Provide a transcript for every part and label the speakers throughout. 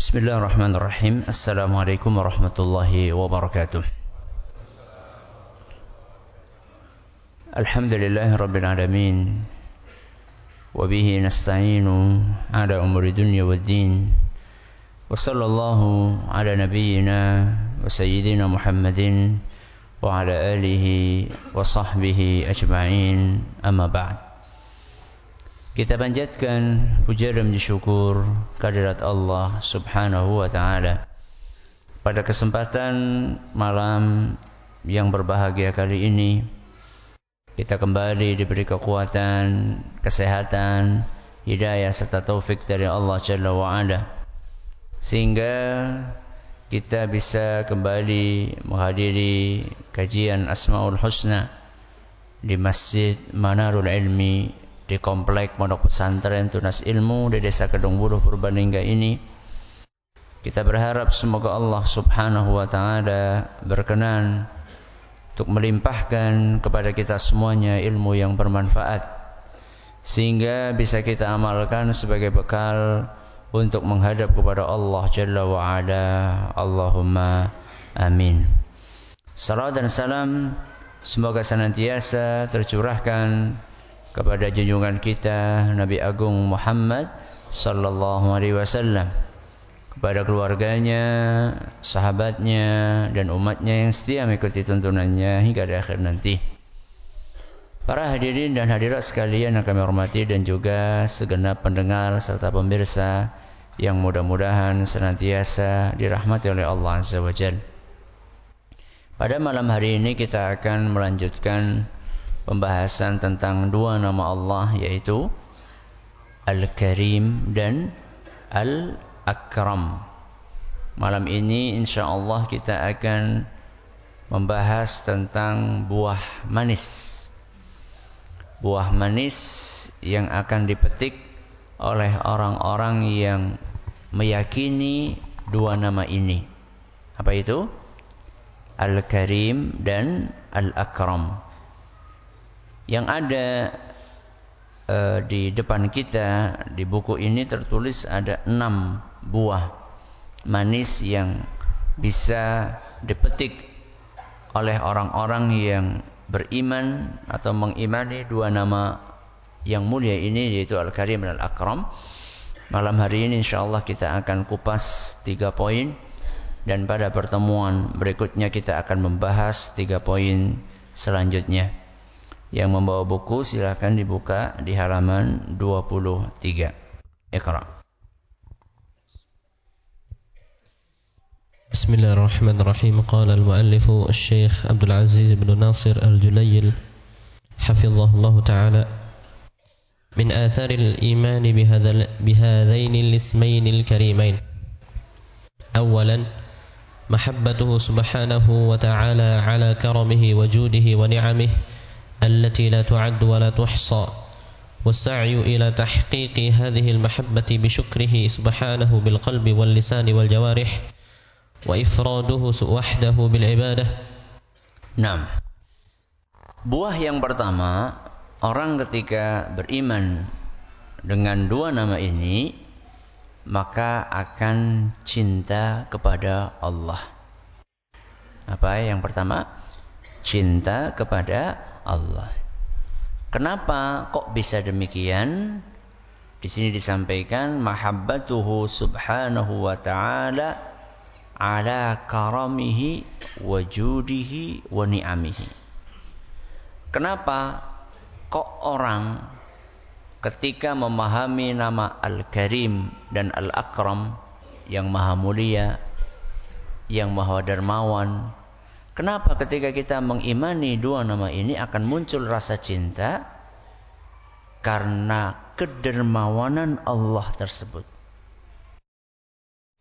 Speaker 1: Bismillahirrahmanirrahim. Assalamualaikum warahmatullahi wabarakatuh. Alhamdulillahi rabbil alamin. Wabihi nasta'inu ala umuri dunya waddin. Wa sallallahu ala nabiyyina wa sayyidina Muhammadin wa ala alihi wa sahbihi ajma'in. Amma ba'd. Kita panjatkan puja dan syukur kehadirat Allah Subhanahu wa taala. Pada kesempatan malam yang berbahagia kali ini, kita kembali diberi kekuatan, kesehatan, hidayah serta taufik dari Allah Jalla wa Ala, sehingga kita bisa kembali menghadiri kajian Asmaul Husna di Masjid Manarul Ilmi di komplek Pondok Pesantren Tunas Ilmu di Desa Kedung Buluh Purbalingga ini. Kita berharap semoga Allah Subhanahu wa taala berkenan untuk melimpahkan kepada kita semuanya ilmu yang bermanfaat, sehingga bisa kita amalkan sebagai bekal untuk menghadap kepada Allah Jalla wa Ala. Allahumma amin. Salawat dan salam semoga senantiasa tercurahkan kepada junjungan kita Nabi Agung Muhammad sallallahu alaihi wasallam, kepada keluarganya, sahabatnya dan umatnya yang setia mengikuti tuntunannya hingga di akhir nanti. Para hadirin dan hadirat sekalian yang kami hormati, dan juga segenap pendengar serta pemirsa yang mudah-mudahan senantiasa dirahmati oleh Allah Azza wa Jalla. Pada malam hari ini kita akan melanjutkan pembahasan tentang dua nama Allah, yaitu Al-Karim dan Al-Akram. Malam ini insyaallah kita akan membahas tentang buah manis. Buah manis yang akan dipetik oleh orang-orang yang meyakini dua nama ini. Apa itu? Al-Karim dan Al-Akram. Yang ada di depan kita di buku ini tertulis ada 6 buah manis yang bisa dipetik oleh orang-orang yang beriman atau mengimani dua nama yang mulia ini, yaitu Al-Karim dan Al-Akram. Malam hari ini insyaallah kita akan kupas 3 poin, dan pada pertemuan berikutnya kita akan membahas 3 poin selanjutnya. Yang membawa buku silakan dibuka di halaman 23. Iqra.
Speaker 2: Bismillahirrahmanirrahim. Qala al-muallif Asy-Syaikh Abdul Aziz bin Nasir Al-Julail hafizahullah ta'ala, min athar al-iman bihadzain al-ismain al-karimain. Awalan, mahabbatuhu subhanahu wa ta'ala ala karamihi wa judihi wa ni'amihi التي لا تعد ولا تحصى، والسعي إلى تحقيق هذه المحبة بشكره سبحانه بالقلب واللسان والجوارح، وإفراده وحده بالعبادة.
Speaker 1: Nah, buah yang pertama, orang ketika beriman dengan dua nama ini maka akan cinta kepada Allah. Apa yang pertama? Cinta kepada Allah. Kenapa kok bisa demikian? Di sini disampaikan mahabbatuhu subhanahu wa ta'ala ala karamihi wa judihi wa ni'amihi. Kenapa kok orang ketika memahami nama Al-Karim dan Al-Akram, yang maha mulia, yang maha dermawan, kenapa ketika kita mengimani dua nama ini akan muncul rasa cinta? Karena kedermawanan Allah tersebut,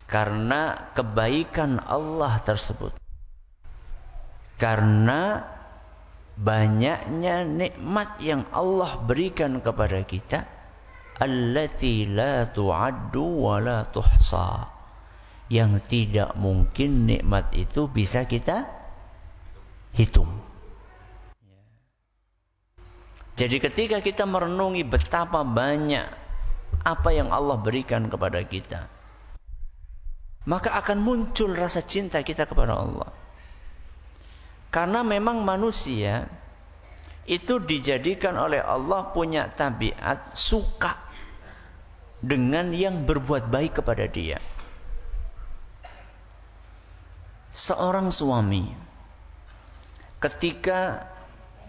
Speaker 1: karena kebaikan Allah tersebut, karena banyaknya nikmat yang Allah berikan kepada kita, allati la tu'addu wa la tuhsa, yang tidak mungkin nikmat itu bisa kita hitung. Jadi ketika kita merenungi betapa banyak apa yang Allah berikan kepada kita, maka akan muncul rasa cinta kita kepada Allah. Karena memang manusia itu dijadikan oleh Allah punya tabiat suka dengan yang berbuat baik kepada dia. Seorang suami ketika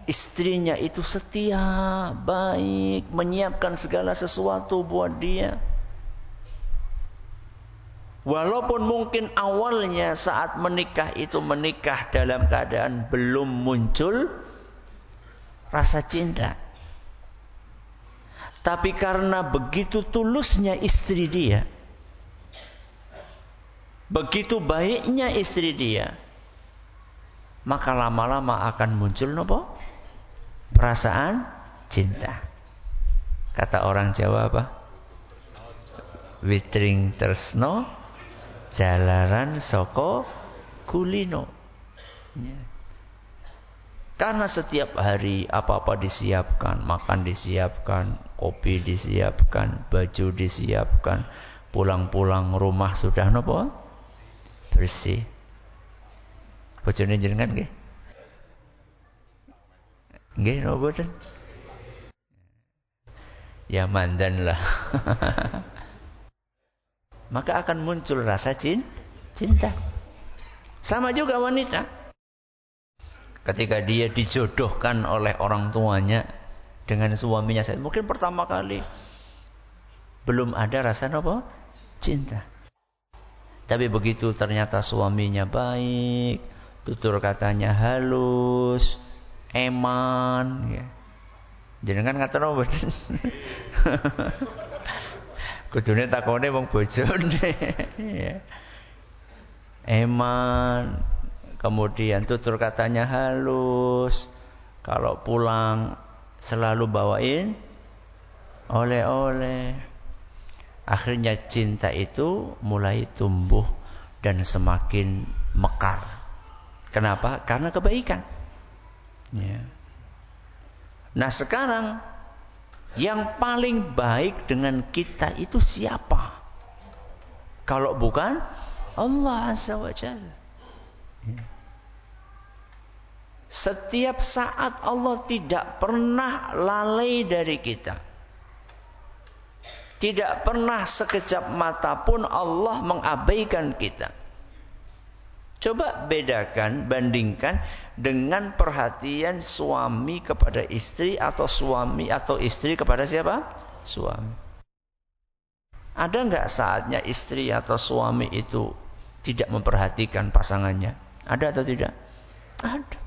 Speaker 1: istrinya itu setia, baik, menyiapkan segala sesuatu buat dia, walaupun mungkin awalnya saat menikah itu menikah dalam keadaan belum muncul rasa cinta, tapi karena begitu tulusnya istri dia, begitu baiknya istri dia, maka lama-lama akan muncul nopo? Perasaan cinta. Kata orang Jawa apa? Witring tresno jalaran soko kulino. Karena setiap hari apa-apa disiapkan, makan disiapkan, kopi disiapkan, baju disiapkan, pulang-pulang rumah sudah nopo? Bersih. Bojone jenengan nggih? Nggih napa boten? Ya mandan lah. Maka akan muncul rasa cinta. Sama juga wanita. Ketika dia dijodohkan oleh orang tuanya dengan suaminya, mungkin pertama kali belum ada rasa apa? Cinta. Tapi begitu ternyata suaminya baik, tutur katanya halus, eman, ya. Jenengan ngaten apa mboten? Kudune takone wong bojone. Ya. Eman, kemudian tutur katanya halus. Kalau pulang selalu bawain oleh-oleh. Akhirnya cinta itu mulai tumbuh dan semakin mekar. Kenapa? Karena kebaikan. Ya. Nah sekarang yang paling baik dengan kita itu siapa? Kalau bukan Allah Azza wa Jalla. Ya. Setiap saat Allah tidak pernah lalai dari kita. Tidak pernah sekejap mata pun Allah mengabaikan kita. Coba bedakan, bandingkan dengan perhatian suami kepada istri atau suami atau istri kepada siapa? Suami. Ada enggak saatnya istri atau suami itu tidak memperhatikan pasangannya? Ada atau tidak? Ada.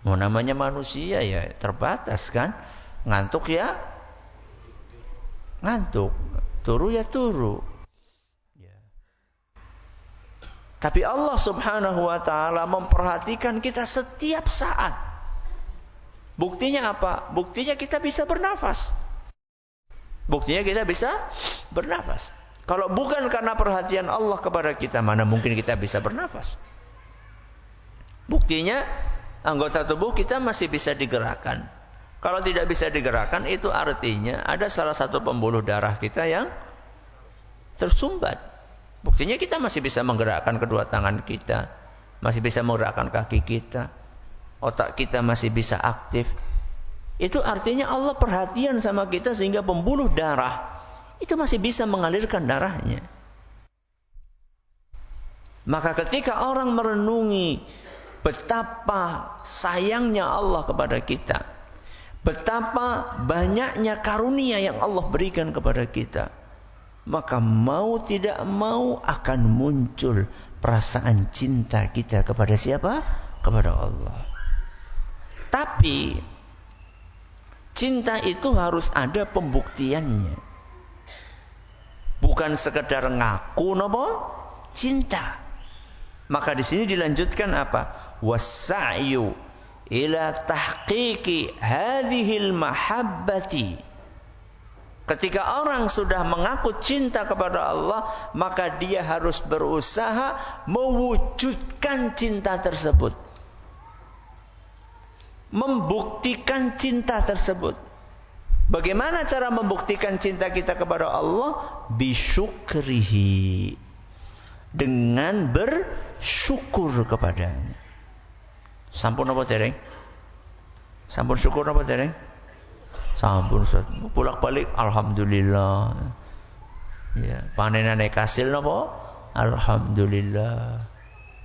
Speaker 1: Mau namanya manusia ya terbatas kan? Ngantuk ya ngantuk, turu ya turu. Ya. Tapi Allah Subhanahu wa taala memperhatikan kita setiap saat. Buktinya apa? Buktinya kita bisa bernafas. Buktinya kita bisa bernafas. Kalau bukan karena perhatian Allah kepada kita, mana mungkin kita bisa bernafas? Buktinya anggota tubuh kita masih bisa digerakkan. Kalau tidak bisa digerakkan, itu artinya ada salah satu pembuluh darah kita yang tersumbat. Buktinya kita masih bisa menggerakkan kedua tangan kita, masih bisa menggerakkan kaki kita, otak kita masih bisa aktif. Itu artinya Allah perhatian sama kita sehingga pembuluh darah itu masih bisa mengalirkan darahnya. Maka ketika orang merenungi betapa sayangnya Allah kepada kita, betapa banyaknya karunia yang Allah berikan kepada kita, maka mau tidak mau akan muncul perasaan cinta kita kepada siapa? Kepada Allah. Tapi cinta itu harus ada pembuktiannya. Bukan sekedar ngaku nopo cinta. Maka di sini dilanjutkan apa? Wasa'yu ila tahqiqi hadhil mahabbati. Ketika orang sudah mengaku cinta kepada Allah, maka dia harus berusaha mewujudkan cinta tersebut, membuktikan cinta tersebut. Bagaimana cara membuktikan cinta kita kepada Allah? Bisyukrihi, dengan bersyukur kepadanya. Sampun apa dereng? Sampun syukur apa dereng? Sampun Ustaz. Bolak-balik alhamdulillah. Ya, panenane kasil napa? Alhamdulillah.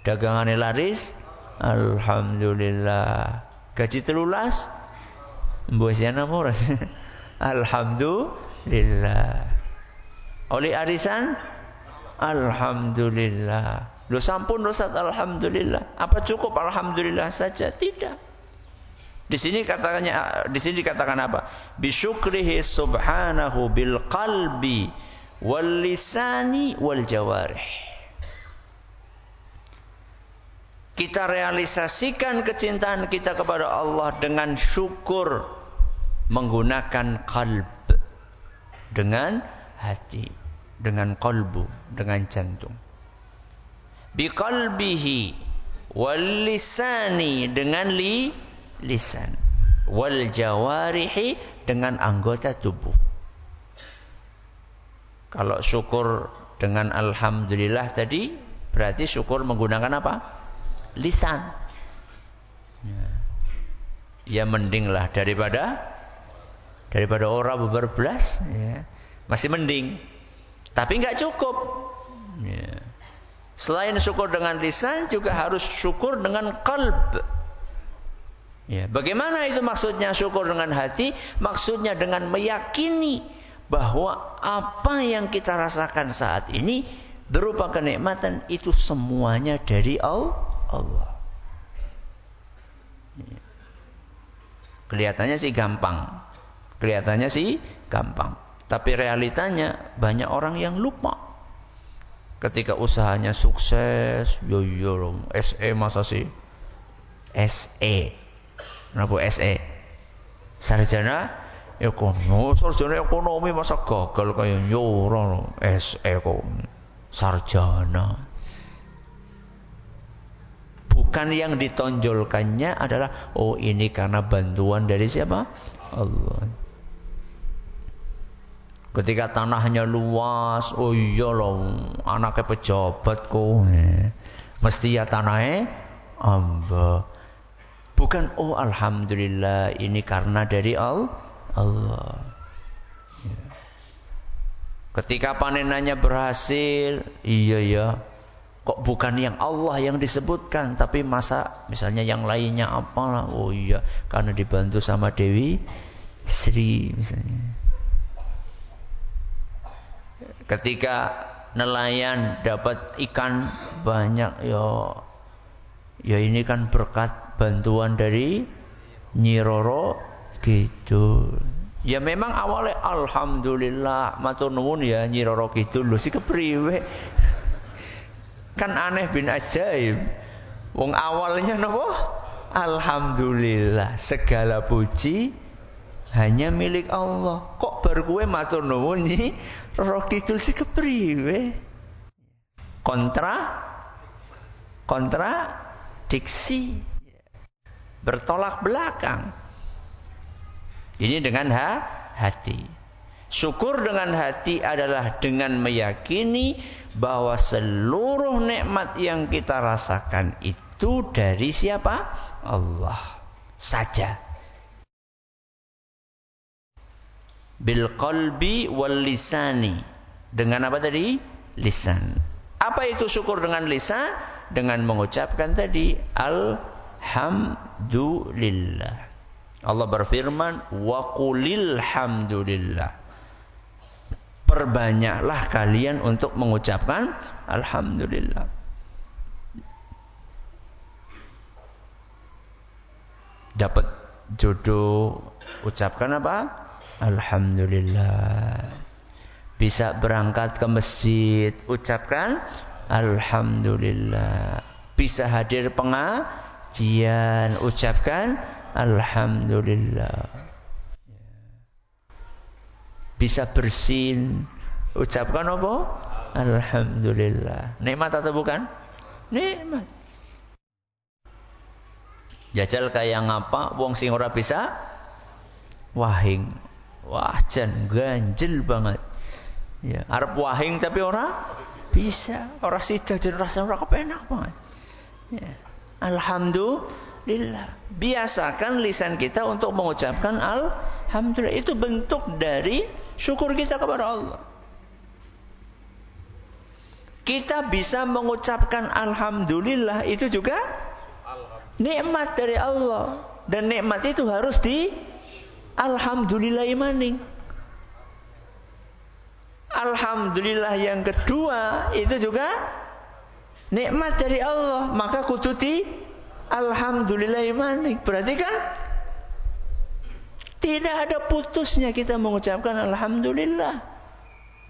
Speaker 1: Dagangane laris? Alhamdulillah. Gaji 13? Mbok siana ora? Alhamdulillah. Oleh arisan? Alhamdulillah. Loh sampun Ustaz alhamdulillah. Apa cukup alhamdulillah saja? Tidak. Di sini dikatakan apa? Bisyukrihi subhanahu bil qalbi wal lisani wal jawarih. Kita realisasikan kecintaan kita kepada Allah dengan syukur menggunakan qalb, dengan hati, dengan qalbu, dengan jantung. Biqalbihi wal lisani, dengan lisan, wal jawarihi, dengan anggota tubuh. Kalau syukur dengan alhamdulillah tadi berarti syukur menggunakan apa? Lisan. Ya mendinglah daripada orang beberbelas, ya. Masih mending. Tapi enggak cukup. Ya. Selain syukur dengan lisan juga harus syukur dengan qalb. Ya, bagaimana itu maksudnya syukur dengan hati? Maksudnya dengan meyakini bahwa apa yang kita rasakan saat ini berupa kenikmatan itu semuanya dari Allah. Ya. Kelihatannya sih gampang. Tapi realitanya banyak orang yang lupa. Ketika usahanya sukses, SE masa sih? SE. Kenapa SE? Sarjana ekonomi masa gagal kayak nyoro SE kok. Sarjana. Bukan yang ditonjolkannya adalah ini karena bantuan dari siapa? Allah. Ketika tanahnya luas, anaknya pejabat kok. Mesti ya tanahnya amba. Bukan alhamdulillah ini karena dari Allah. Ketika panenannya berhasil, iya kok bukan yang Allah yang disebutkan, tapi misalnya yang lainnya apalah. Karena dibantu sama Dewi Sri misalnya. Ketika nelayan dapat ikan banyak, ya ini kan berkat bantuan dari Nyi Roro gitu. Ya memang awalnya alhamdulillah matur nuwun ya Nyi Roro Kidul lho si kepriwe. Kan aneh bin ajaib. Wong awalnya napa? Alhamdulillah, segala puji hanya milik Allah. Kok baru kowe matur nuwun Nyi Roro Kidul si kepriwe? Kontradiksi. Bertolak belakang. Ini dengan hati. Syukur dengan hati adalah dengan meyakini bahwa seluruh nikmat yang kita rasakan itu dari siapa? Allah saja. Bil qalbi wal lisani. Dengan apa tadi? Lisan. Apa itu syukur dengan lisan? Dengan mengucapkan tadi alhamdulillah. Allah berfirman, wa qulil hamdulillah. Perbanyaklah kalian untuk mengucapkan alhamdulillah. Dapat jodoh, ucapkan apa? Alhamdulillah. Bisa berangkat ke masjid, ucapkan alhamdulillah. Bisa hadir pengajian, ucapkan alhamdulillah. Bisa bersin, ucapkan apa? Alhamdulillah. Nikmat atau bukan? Nikmat. Jajal kayak ngapa wong sing ora bisa wahing. Wah jan ganjel banget. Ya, arep wahing tapi ora bisa, ora sida jen rasane ora kepenak banget. Ya. Alhamdulillah. Biasakan lisan kita untuk mengucapkan alhamdulillah. Itu bentuk dari syukur kita kepada Allah. Kita bisa mengucapkan alhamdulillah itu juga nikmat dari Allah. Dan nikmat itu harus di alhamdulillah maning. Alhamdulillah yang kedua itu juga nikmat dari Allah. Maka kudu di alhamdulillah maning. Berarti kan tidak ada putusnya kita mengucapkan alhamdulillah.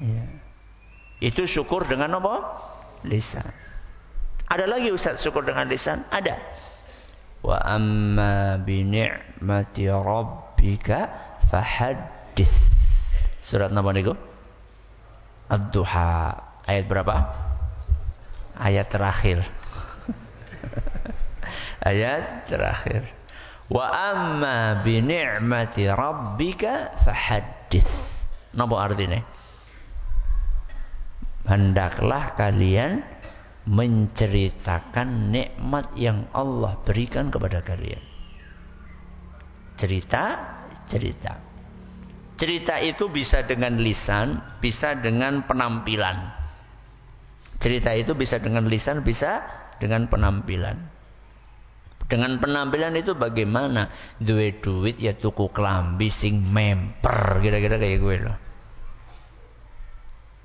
Speaker 1: Ya. Itu syukur dengan apa? Lisan. Ada lagi Ustaz syukur dengan lisan? Ada. Wa amma bi ni'mati rabbika fahaddits. Surat apa niku? Ad-Duha. Ayat berapa? Ayat terakhir. Ayat terakhir. Wa amma bi ni'mati rabbika fahaddits. Napa artinya? Hendaklah kalian menceritakan nikmat yang Allah berikan kepada kalian. Cerita. Cerita itu bisa dengan lisan, bisa dengan penampilan. Cerita itu bisa dengan lisan, bisa dengan penampilan. Dengan penampilan itu bagaimana? Duwe duit ya tuku klambi sing memper, kira-kira kayak gue loh.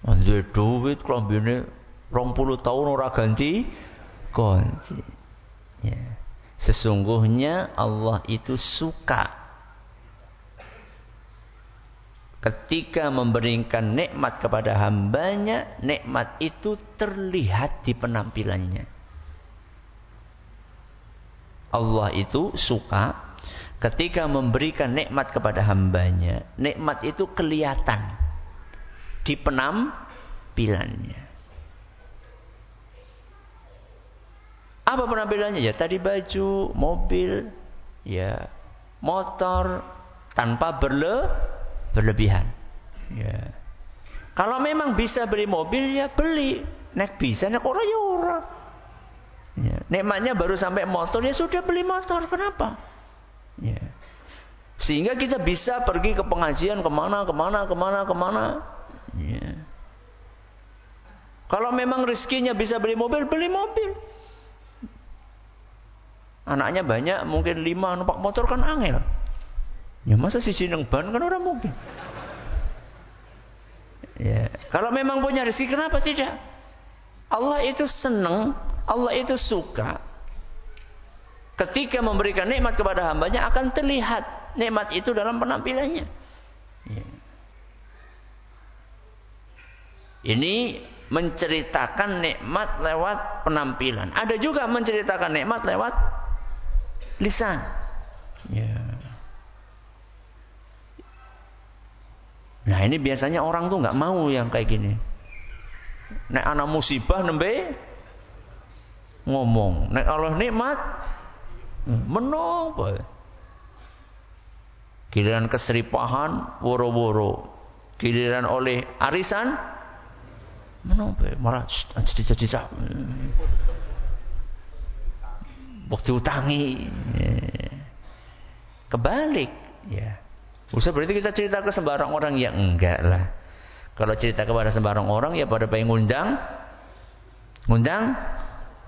Speaker 1: Duwe duit klambine 20 tahun ora ganti. Ya. Sesungguhnya Allah itu suka ketika memberikan nikmat kepada hambanya, nikmat itu terlihat di penampilannya. Allah itu suka ketika memberikan nikmat kepada hambanya, nikmat itu kelihatan di penampilannya. Apa penampilannya? Ya tadi baju, mobil, ya motor, tanpa berlebihan. Ya. Kalau memang bisa beli mobil ya beli, nek bisa nek ora ya ora. Ya. Nikmatnya baru sampai motor ya sudah beli motor, kenapa? Ya. Sehingga kita bisa pergi ke pengajian kemana. Ya. Kalau memang rezekinya bisa beli mobil, beli mobil. Anaknya banyak, mungkin 5 numpak motor kan angel. Ya masa siji nang ban kan orang mungkin. Ya. Kalau memang punya rezeki kenapa tidak? Allah itu senang, Allah itu suka. Ketika memberikan nikmat kepada hambanya akan terlihat nikmat itu dalam penampilannya. Ya. Ini menceritakan nikmat lewat penampilan. Ada juga menceritakan nikmat lewat lisan. Ya. Nah ini biasanya orang tuh nggak mau yang kayak gini. Nek ana musibah nembe ngomong, nek Allah nikmat menapa. Giliran keseripahan woro-woro, giliran oleh arisan menapa malah cita-cita. Waktu utangi kebalik ya. Usah berarti kita cerita ke sembarang orang ya enggak lah. Kalau cerita kepada sembarang orang ya pada pengen ngundang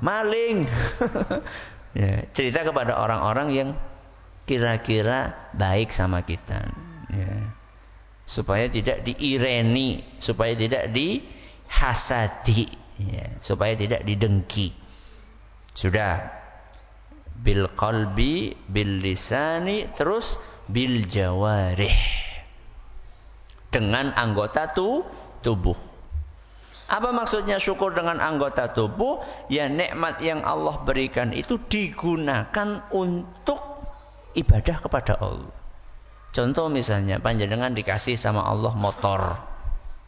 Speaker 1: maling. Ya, cerita kepada orang-orang yang kira-kira baik sama kita. Ya. Supaya tidak diireni, supaya tidak dihasadi, ya. Supaya tidak didengki. Sudah. Bil qalbi, bil lisani, terus bil jawarih, dengan anggota tubuh. Apa maksudnya syukur dengan anggota tubuh? Ya nikmat yang Allah berikan itu digunakan untuk ibadah kepada Allah. Contoh misalnya panjenengan dikasih sama Allah motor.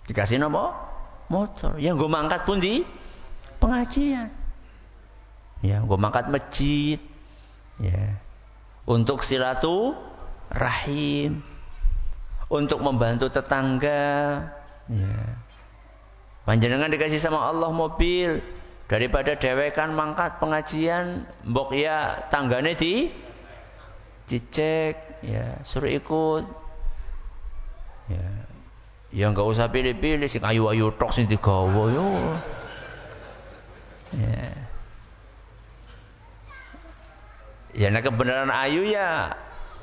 Speaker 1: Dikasih apa? Motor. Yang gue mangkat pun di pengajian. Ya, gue mangkat masjid. Ya. Untuk silaturahim, untuk membantu tetangga, ya. Panjenengan dikasih sama Allah mobil, daripada dewekan mangkat pengajian, mbok ya tanggane dicek, ya suruh ikut. Ya enggak usah pilih-pilih, sing ayu-ayu tok sing digawa yo. Ya nek kebenaran ayu ya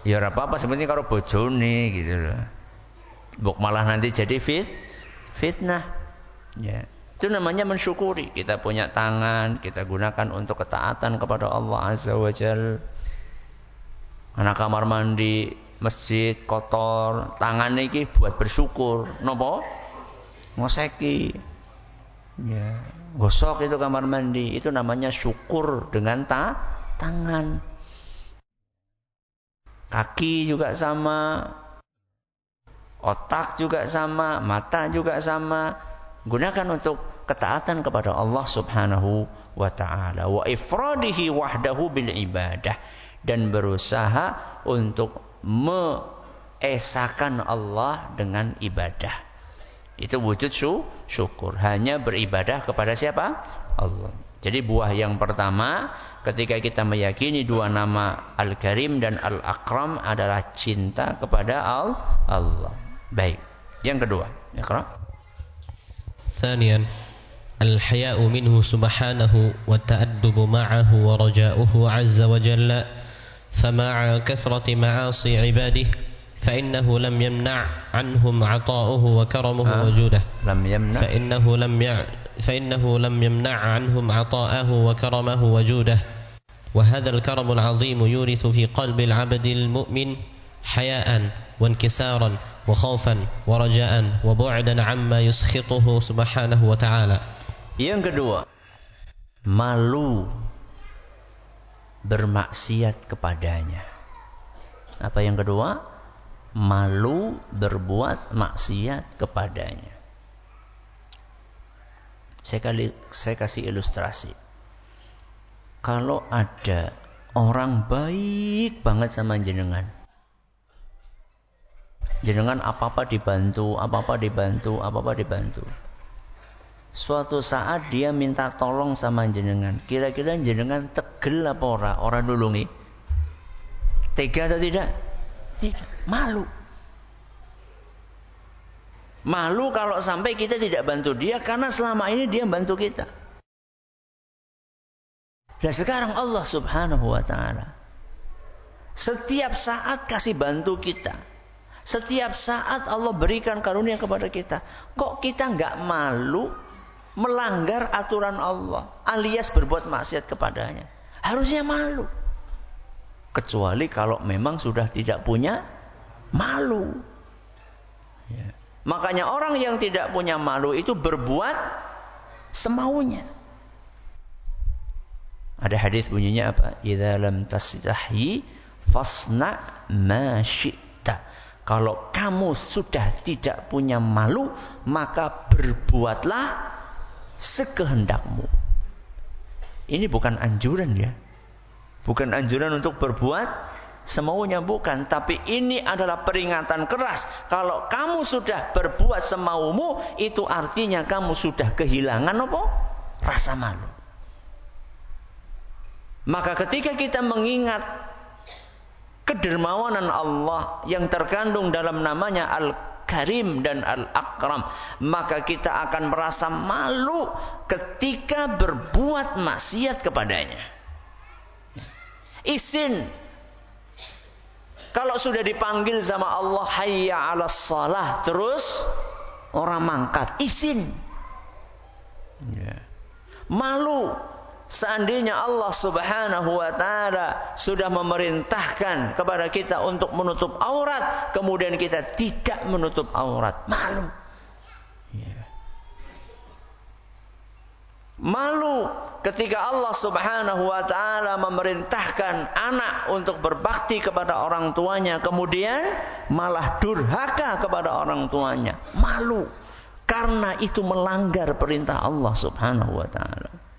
Speaker 1: ora apa-apa, sebenarnya karo bojone gitu loh. Mbok malah nanti jadi fitnah. Ya, itu namanya mensyukuri. Kita punya tangan, kita gunakan untuk ketaatan kepada Allah Azza wa Jalla. Anak kamar mandi masjid kotor, tangan iki buat bersyukur. Napa? Ngoseki. Ya, gosok itu kamar mandi, itu namanya syukur dengan tangan. Kaki juga sama, otak juga sama, mata juga sama. Gunakan untuk ketaatan kepada Allah Subhanahu wa ta'ala. Wa ifradihi wahdahu bil ibadah. Dan berusaha untuk mengesakan Allah dengan ibadah. Itu wujud syukur. Hanya beribadah kepada siapa? Allah. Jadi buah yang pertama, ketika kita meyakini dua nama Al-Karim dan Al-Akram adalah cinta kepada Allah. Baik. Yang kedua, Iqra.
Speaker 2: ثانيا الحياء منه سبحانه والتأدب معه ورجاؤه عز وجل فمع كثرة معاصي عباده فإنه لم يمنع عنهم عطاؤه وكرمه وجوده فإنه لم يمنع عنهم عطاءه وكرمه وجوده وهذا الكرم العظيم يورث في قلب العبد المؤمن حياء وانكسارا وخوفا ورجاء وبعدا عما يسخطه سبحانه وتعالى.
Speaker 1: Yang kedua, malu bermaksiat kepadanya. Apa yang kedua? Malu berbuat maksiat kepadanya. Saya kasih ilustrasi. Kalau ada orang baik banget sama jenengan, apa-apa dibantu. Suatu saat dia minta tolong sama jenengan. Kira-kira jenengan tegel apa ora nulungi? Tega atau tidak? Tidak. Malu kalau sampai kita tidak bantu dia, karena selama ini dia bantu kita. Dan sekarang Allah Subhanahu wa ta'ala setiap saat kasih bantu kita. Setiap saat Allah berikan karunia kepada kita. Kok kita enggak malu melanggar aturan Allah alias berbuat maksiat kepadanya? Harusnya malu. Kecuali kalau memang sudah tidak punya malu. Ya. Makanya orang yang tidak punya malu itu berbuat semaunya. Ada hadis bunyinya apa? Idza lam tastahi fasna ma syi'ta. Kalau kamu sudah tidak punya malu, maka berbuatlah sekehendakmu. Ini bukan anjuran ya. Bukan anjuran untuk berbuat semaunya, bukan. Tapi ini adalah peringatan keras. Kalau kamu sudah berbuat semaumu, itu artinya kamu sudah kehilangan apa? Rasa malu. Maka ketika kita mengingat kedermawanan Allah yang terkandung dalam namanya Al-Karim dan Al-Akram, maka kita akan merasa malu ketika berbuat maksiat kepadanya. Izin. Kalau sudah dipanggil sama Allah, hayya 'alas shalah, terus orang mangkat, izin. Malu seandainya Allah Subhanahu wa ta'ala sudah memerintahkan kepada kita untuk menutup aurat, kemudian kita tidak menutup aurat, malu. Malu ketika Allah Subhanahu wa ta'ala memerintahkan anak untuk berbakti kepada orang tuanya, kemudian malah durhaka kepada orang tuanya, malu. Karena itu melanggar perintah Allah Subhanahu wa ta'ala.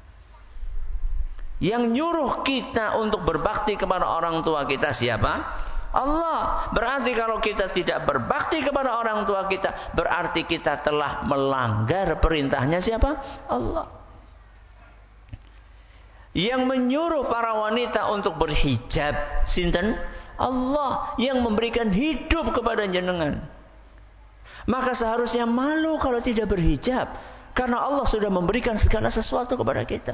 Speaker 1: Yang nyuruh kita untuk berbakti kepada orang tua kita siapa? Allah. Berarti kalau kita tidak berbakti kepada orang tua kita, berarti kita telah melanggar perintahnya siapa? Allah. Yang menyuruh para wanita untuk berhijab, sinten? Allah. Yang memberikan hidup kepada jenengan. Maka seharusnya malu kalau tidak berhijab, karena Allah sudah memberikan segala sesuatu kepada kita.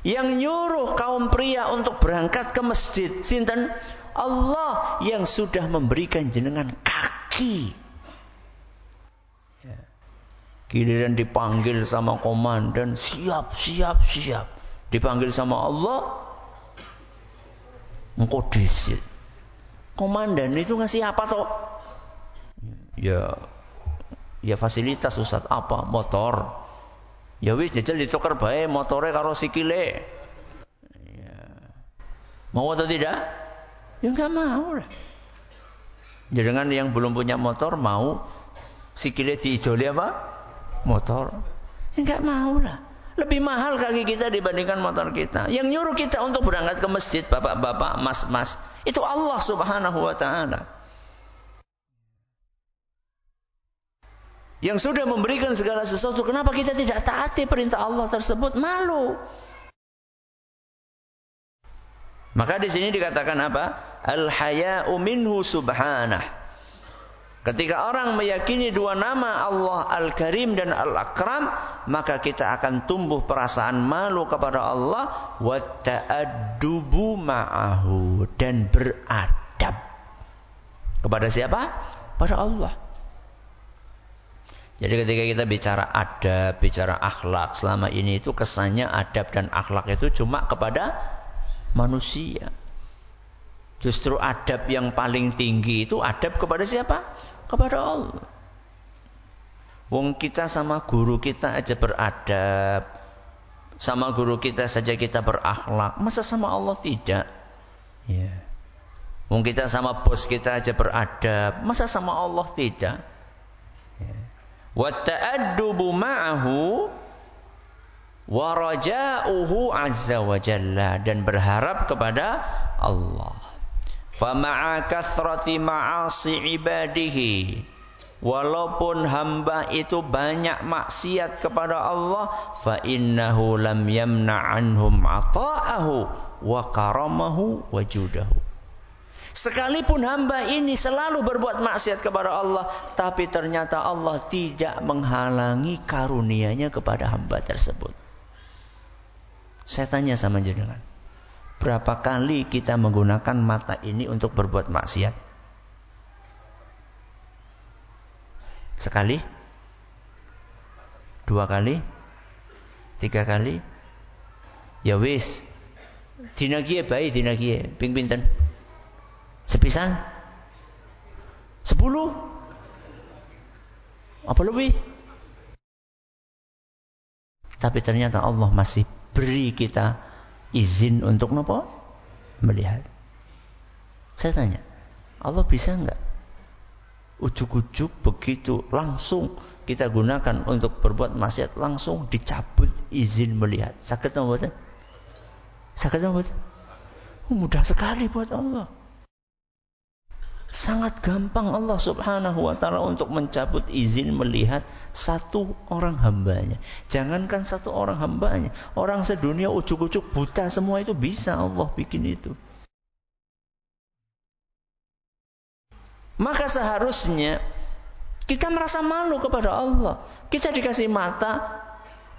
Speaker 1: Yang nyuruh kaum pria untuk berangkat ke masjid, sinten? Allah. Yang sudah memberikan jenengan kaki. Giliran dipanggil sama komandan, siap. Dipanggil sama Allah, engkau disit. Komandan itu ngasih apa toh? Ya fasilitas Ustaz, apa? Motor. Ya wis jajal ditukar bae motore karo sikile. Ya. Mau atau tidak? Ya enggak mau lah. Jangan yang belum punya motor mau sikile diijoli apa? Motor. Enggak mau lah. Lebih mahal kaki kita dibandingkan motor kita. Yang nyuruh kita untuk berangkat ke masjid, bapak-bapak, mas-mas, itu Allah Subhanahu wa taala. Yang sudah memberikan segala sesuatu, kenapa kita tidak taati perintah Allah tersebut? Malu. Maka di sini dikatakan apa? Al-haya'u minhu subhanah. Ketika orang meyakini dua nama Allah Al-Karim dan Al-Akram, maka kita akan tumbuh perasaan malu kepada Allah, wa ta'addubu ma'ahu, dan beradab kepada siapa? Pada Allah. Jadi ketika kita bicara adab, bicara akhlak, selama ini itu kesannya adab dan akhlak itu cuma kepada manusia. Justru adab yang paling tinggi itu adab kepada siapa? Kepada Allah. Wong kita sama guru kita aja beradab, sama guru kita saja kita berakhlak, masa sama Allah tidak? Ya. Wong kita sama bos kita aja beradab, masa sama Allah tidak? Ya. Wa ta'addubu ma'ahu wa raja'uhu azza wa jalla, dan berharap kepada Allah. Fa ma'a kathrati ma'asi ibadihi, walaupun hamba itu banyak maksiat kepada Allah, fa innahu lam yamna anhum ata'ahu wa karamahu wa judahu. Sekalipun hamba ini selalu berbuat maksiat kepada Allah, tapi ternyata Allah tidak menghalangi karunia-Nya kepada hamba tersebut. Saya tanya sama jenengan, berapa kali kita menggunakan mata ini untuk berbuat maksiat? Sekali? 2 kali? 3 kali? Ya wis. Dina kiye bae, dina kiye ping pinten? Sepisan? 10? Apa lebih? Tapi ternyata Allah masih beri kita izin untuk apa? Melihat. Saya tanya, Allah bisa enggak ujuk-ujuk begitu langsung kita gunakan untuk berbuat maksiat, langsung dicabut izin melihat? Sakit apa betul? Sakit apa betul? Mudah sekali buat Allah. Sangat gampang Allah Subhanahu wa ta'ala untuk mencabut izin melihat satu orang hambanya. Jangankan satu orang hambanya, orang sedunia ujuk-ujuk buta semua itu bisa Allah bikin itu. Maka seharusnya kita merasa malu kepada Allah. Kita dikasih mata,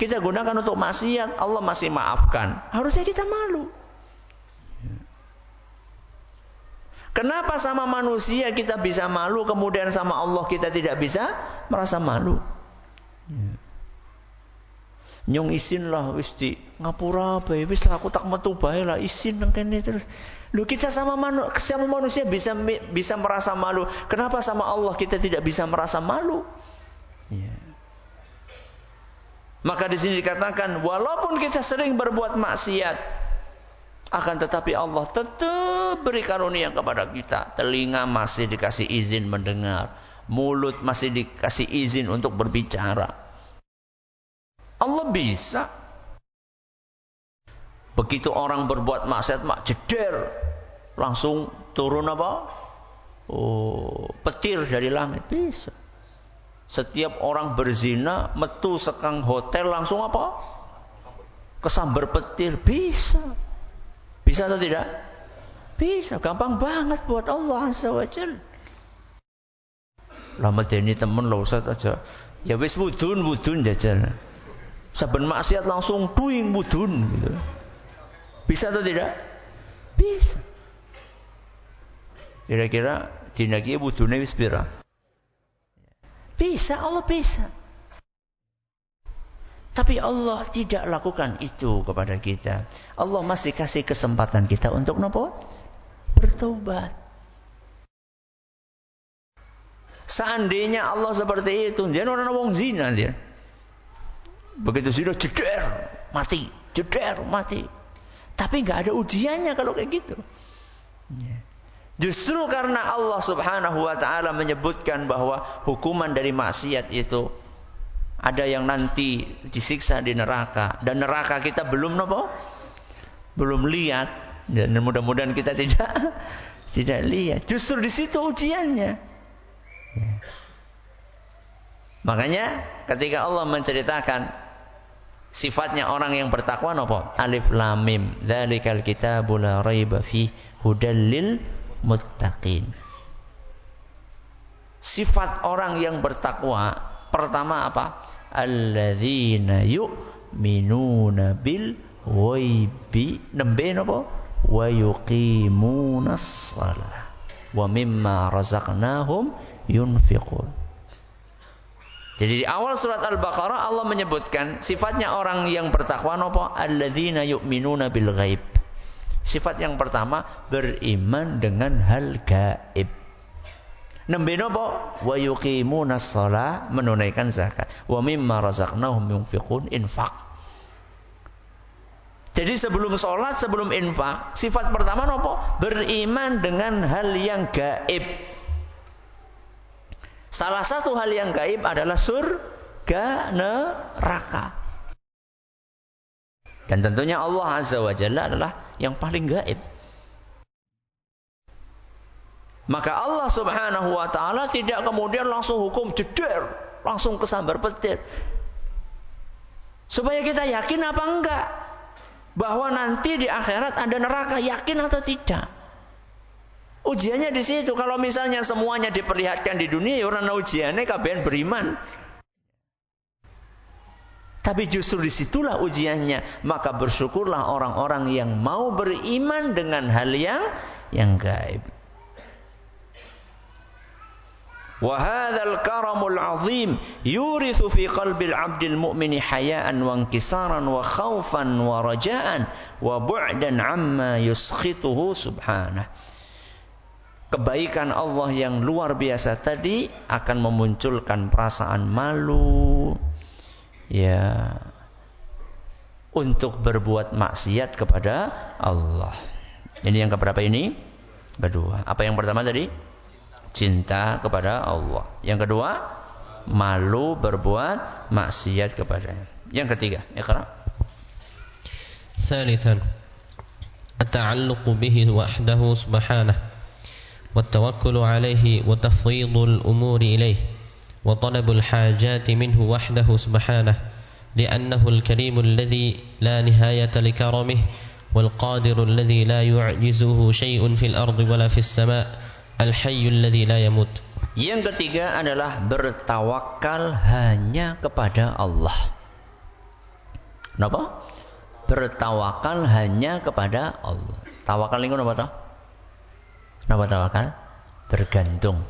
Speaker 1: kita gunakan untuk maksiat, Allah masih maafkan. Harusnya kita malu. Kenapa sama manusia kita bisa malu, kemudian sama Allah kita tidak bisa merasa malu? Nyong isin lah wis di ngapura bae, wis lah aku tak metu bae lah, isin nang kene terus. Lu kita sama manusia bisa merasa malu. Kenapa sama Allah kita tidak bisa merasa malu? Ya. Maka di sini dikatakan, walaupun kita sering berbuat maksiat, akan tetapi Allah tetap beri karunia kepada kita. Telinga masih dikasih izin mendengar, mulut masih dikasih izin untuk berbicara. Allah bisa. Begitu orang berbuat maksiat mak jeder, langsung turun apa? Petir dari langit. Bisa. Setiap orang berzina metu sekang hotel langsung apa? Kesambar petir. Bisa. Bisa atau tidak? Bisa. Gampang banget buat Allah Azza wa Jalla. Lah medeni temen lah Ustaz aja. Ya wis wudun jajal. Saben maksiat langsung duing wudun gitu. Bisa atau tidak? Bisa. Kira-kira dina kiye wudune wis pira? Bisa, Allah bisa. Tapi Allah tidak lakukan itu kepada kita. Allah masih kasih kesempatan kita untuk nopo? Bertobat. Seandainya Allah seperti itu, dia orang wong zina dia. Begitu zina jeder, mati. Tapi nggak ada ujiannya kalau kayak gitu. Justru karena Allah Subhanahu wa taala menyebutkan bahwa hukuman dari maksiat itu ada yang nanti disiksa di neraka, dan neraka kita belum lihat, dan mudah-mudahan kita tidak lihat. Justru di situ ujiannya. Makanya ketika Allah menceritakan sifatnya orang yang bertakwa napa? Alif lam mim. Dzalikal kitabu la raiba fi hudal lil muttaqin. Sifat orang yang bertakwa pertama apa? Alladzina yu'minuna bil ghaibi. Nembe napa? Wa yuqimunas shalah wa mimma razaqnahum yunfiqun. Jadi di awal surat Al-Baqarah Allah menyebutkan sifatnya orang yang bertakwa napa? Alladzina yu'minuna bil ghaib. Sifat yang pertama beriman dengan hal gaib. Nembe napa? Wa yuqimunas shalah, menunaikan zakat. Wa mimma razaqnahum yunfiqun, infak. Jadi sebelum sholat, sebelum infak, sifat pertama napa? Beriman dengan hal yang gaib. Salah satu hal yang gaib adalah surga, neraka. Dan tentunya Allah Azza wa Jalla adalah yang paling gaib. Maka Allah Subhanahu wa taala tidak kemudian langsung hukum jeder, langsung kesambar petir. Supaya kita yakin apa enggak bahwa nanti di akhirat ada neraka, yakin atau tidak? Ujiannya di situ. Kalau misalnya semuanya diperlihatkan di dunia, ya orang ujiannya kabehan beriman. Tapi justru disitulah ujiannya. Maka bersyukurlah orang-orang yang mau beriman dengan hal yang gaib. Wa hadzal karamul azim yurithu fi qalbil 'abdil mu'mini haya'an wa inkisaran wa khaufan wa raja'an wa bu'dan 'amma yuskhituhu subhanahu. Kebaikan Allah yang luar biasa tadi akan memunculkan perasaan malu, ya, untuk berbuat maksiat kepada Allah. Ini yang keberapa ini? Kedua. Apa yang pertama tadi? Cinta kepada Allah. Yang kedua, malu berbuat maksiat kepadanya. Yang ketiga, iqra.
Speaker 2: ثالثا التعلق به وحده سبحانه والتوكل عليه وتفويض الأمور إليه وطلب الحاجات منه وحده سبحانه لأنه الكريم الذي لا نهاية لكرمه والقادر الذي لا يعجزه شيء في الأرض ولا في السماء الحي الذي لا يموت.
Speaker 1: Yang ketiga adalah bertawakal hanya kepada Allah. Kenapa? Bertawakal hanya kepada Allah. Tawakal itu apa? Kenapa tawakal? Bergantung.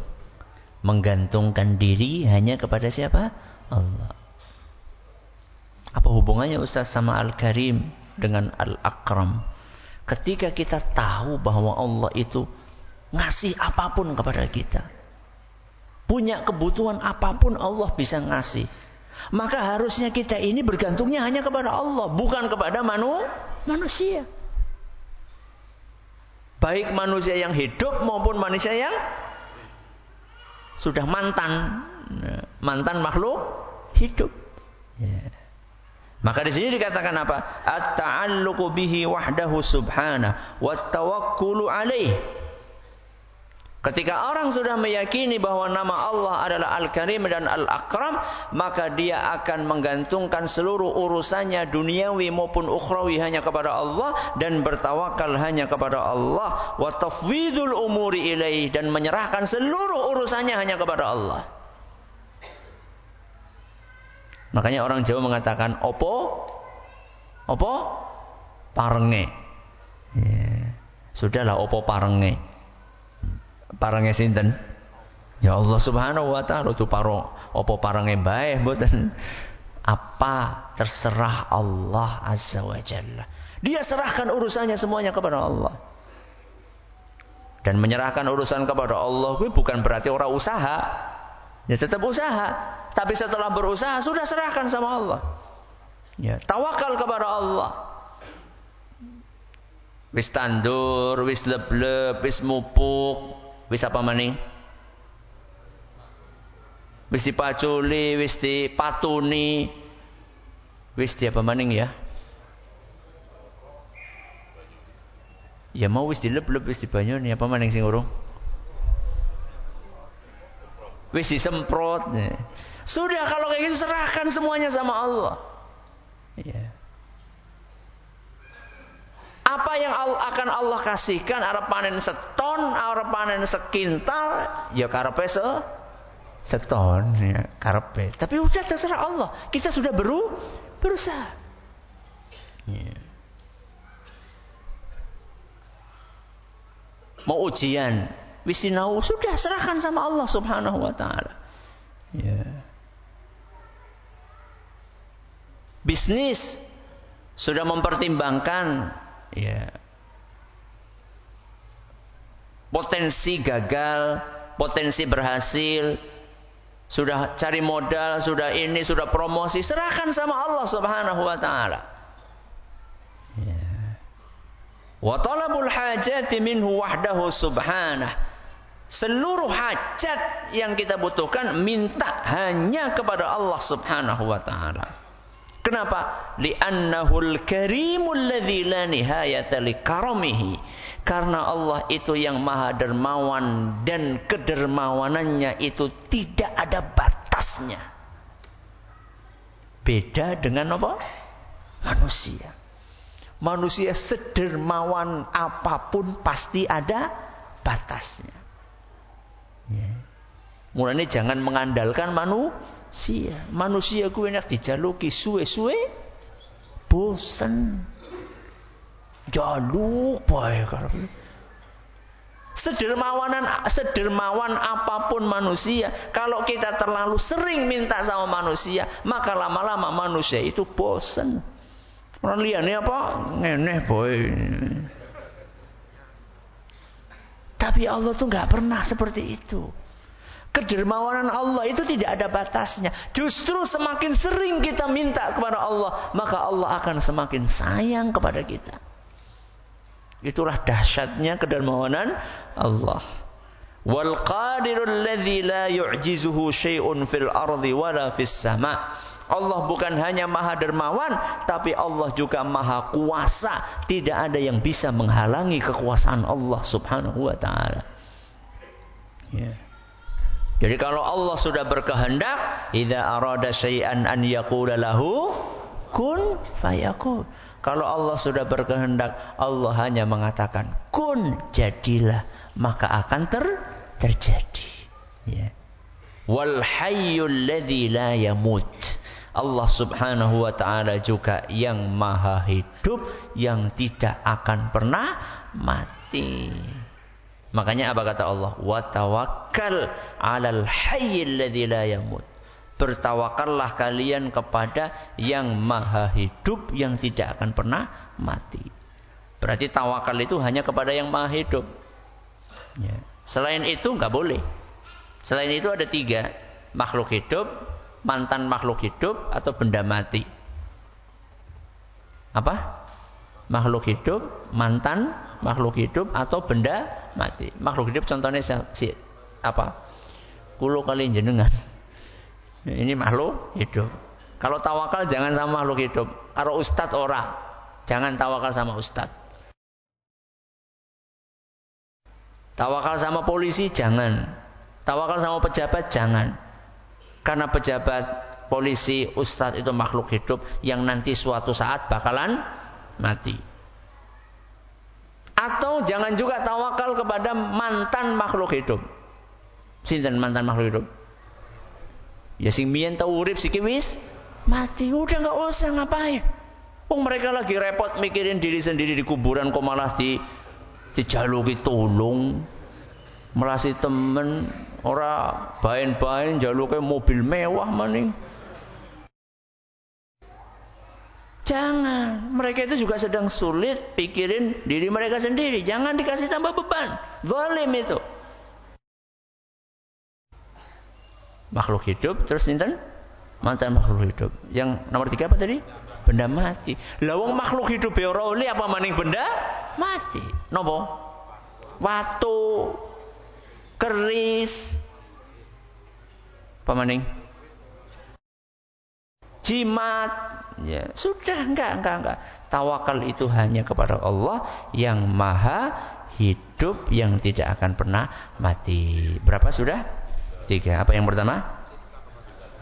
Speaker 1: Menggantungkan diri hanya kepada siapa? Allah. Apa hubungannya Ustaz sama Al-Karim dengan Al-Akram? Ketika kita tahu bahwa Allah itu ngasih apapun kepada kita, punya kebutuhan apapun Allah bisa ngasih, maka harusnya kita ini bergantungnya hanya kepada Allah, bukan kepada manusia. Baik manusia yang hidup maupun manusia yang sudah mantan makhluk hidup. Maka di sini dikatakan apa? At-ta'alluqu bihi wahdahu subhanahu wa tawakkulu alaih. Ketika orang sudah meyakini bahwa nama Allah adalah Al-Karim dan Al-Akram, maka dia akan menggantungkan seluruh urusannya duniawi maupun ukhrawi hanya kepada Allah dan bertawakal hanya kepada Allah, wa tafwidul umuri ilaih, dan menyerahkan seluruh urusannya hanya kepada Allah. Makanya orang Jawa mengatakan opo parenge. Ya. Sudahlah opo parenge. Parenge sinten? Ya Allah Subhanahu wa taala itu opo parenge bae mboten. Apa terserah Allah Azza wa Jalla. Dia serahkan urusannya semuanya kepada Allah. Dan menyerahkan urusan kepada Allah itu bukan berarti orang usaha. Ya tetap usaha. Tapi setelah berusaha sudah serahkan sama Allah. Ya, tawakal kepada Allah. Wis tandur, wis lebleb, wis mupuk, wis apa maning? Wis dipaculi, wis dipatuni, wis di apa maning ya? Ya mau wis dilebleb, wis dibanyuni, apa maning sing urung? Wis disemprot. Sudah, kalau kayak gitu serahkan semuanya sama Allah. Ya. Apa yang akan Allah kasihkan, arep panen seton, arep panen sekintal, ya karepe seton, ya karepe. Tapi udah terserah Allah. Kita sudah berusaha. Ya. Mau ujian, wis sinau, sudah serahkan sama Allah Subhanahu wa taala. Ya. Bisnis sudah mempertimbangkan ya potensi gagal, potensi berhasil, sudah cari modal, sudah ini, sudah promosi, serahkan sama Allah Subhanahu wa taala. Ya. Wa talabul hajati minhu wahdahu subhanahu. Seluruh hajat yang kita butuhkan minta hanya kepada Allah Subhanahu wa taala. Kenapa? Li'annahul karimul ladzi la nihayata likaramihi. Karena Allah itu yang maha dermawan dan kedermawanannya itu tidak ada batasnya. Beda dengan apa? Manusia. Manusia sedermawan apapun pasti ada batasnya. Ya. Mulanya jangan mengandalkan manusia kuwi nek dijaluki suwe-suwe bosen. Jaluk bae karepe. Sedermawan apapun manusia, kalau kita terlalu sering minta sama manusia, maka lama-lama manusia itu bosen. Orang liyane apa? Ngeneh boy. Tapi Allah tuh enggak pernah seperti itu. Kedermawanan Allah itu tidak ada batasnya. Justru semakin sering kita minta kepada Allah, maka Allah akan semakin sayang kepada kita. Itulah dahsyatnya kedermawanan Allah. Wal qadirul ladzi la yu'jizuhu syai'un fil ardi wala fis sama'. Allah bukan hanya maha dermawan, tapi Allah juga maha kuasa. Tidak ada yang bisa menghalangi kekuasaan Allah Subhanahu wa taala. Ya. Jadi kalau Allah sudah berkehendak, idza arada syai'an an yaqula lahu kun fayakun. Kalau Allah sudah berkehendak, Allah hanya mengatakan kun, jadilah, maka akan terjadi. Ya. Wal hayyul ladzi la yamut. Allah Subhanahu wa taala juga yang maha hidup, yang tidak akan pernah mati. Makanya apa kata Allah? Wa tawakkal 'alal hayyil ladzi la yamut. Bertawakallah kalian kepada yang maha hidup, yang tidak akan pernah mati. Berarti tawakal itu hanya kepada yang maha hidup. Ya. Selain itu enggak boleh. Selain itu ada 3. Makhluk hidup, mantan makhluk hidup, atau benda mati. Apa? Makhluk hidup, mantan makhluk hidup, atau benda mati. Makhluk hidup contohnya apa? Kulo kali jenengan. Ini makhluk hidup. Kalau tawakal jangan sama makhluk hidup. Kalau ustadz ora, jangan tawakal sama ustadz. Tawakal sama polisi jangan. Tawakal sama pejabat jangan. Karena pejabat, polisi, ustadz itu makhluk hidup yang nanti suatu saat bakalan mati. Atau jangan juga tawakal kepada mantan makhluk hidup. Sinten mantan makhluk hidup? Ya sing mien tau urip siki wis mati, udah enggak usah ngapain. Mereka lagi repot mikirin diri sendiri di kuburan kok malah dijaluki tolong. Melasi temen ora bain-bain jaluke mobil mewah maning. Jangan, mereka itu juga sedang sulit pikirin diri mereka sendiri. Jangan dikasih tambah beban. Zalim itu. Makhluk hidup, terus sinten? Mantan makhluk hidup. Yang nomor 3 apa tadi? Benda mati. Lawang makhluk hidup ora oleh apa maning benda mati. Nopo? Watu, keris, apa maning? Jimat, ya sudah enggak. Tawakal itu hanya kepada Allah yang maha hidup, yang tidak akan pernah mati. Berapa sudah? 3. Apa yang pertama?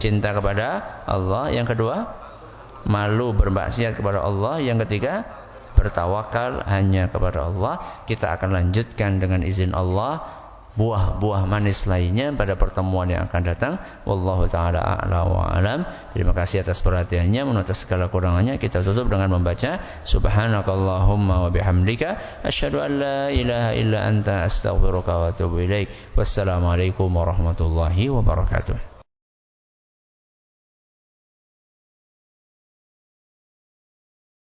Speaker 1: Cinta kepada Allah. Yang kedua, malu bermaksiat kepada Allah. Yang ketiga, bertawakal hanya kepada Allah. Kita akan lanjutkan dengan izin Allah buah-buah manis lainnya pada pertemuan yang akan datang. Wallahu taala a'la wa alam. Terima kasih atas perhatiannya. Menurut segala kurangannya kita tutup dengan membaca subhanakallahumma wa bihamdika asyhadu an la ilaha illa anta astaghfiruka wa atubu ilaik. Wassalamualaikum warahmatullahi wabarakatuh.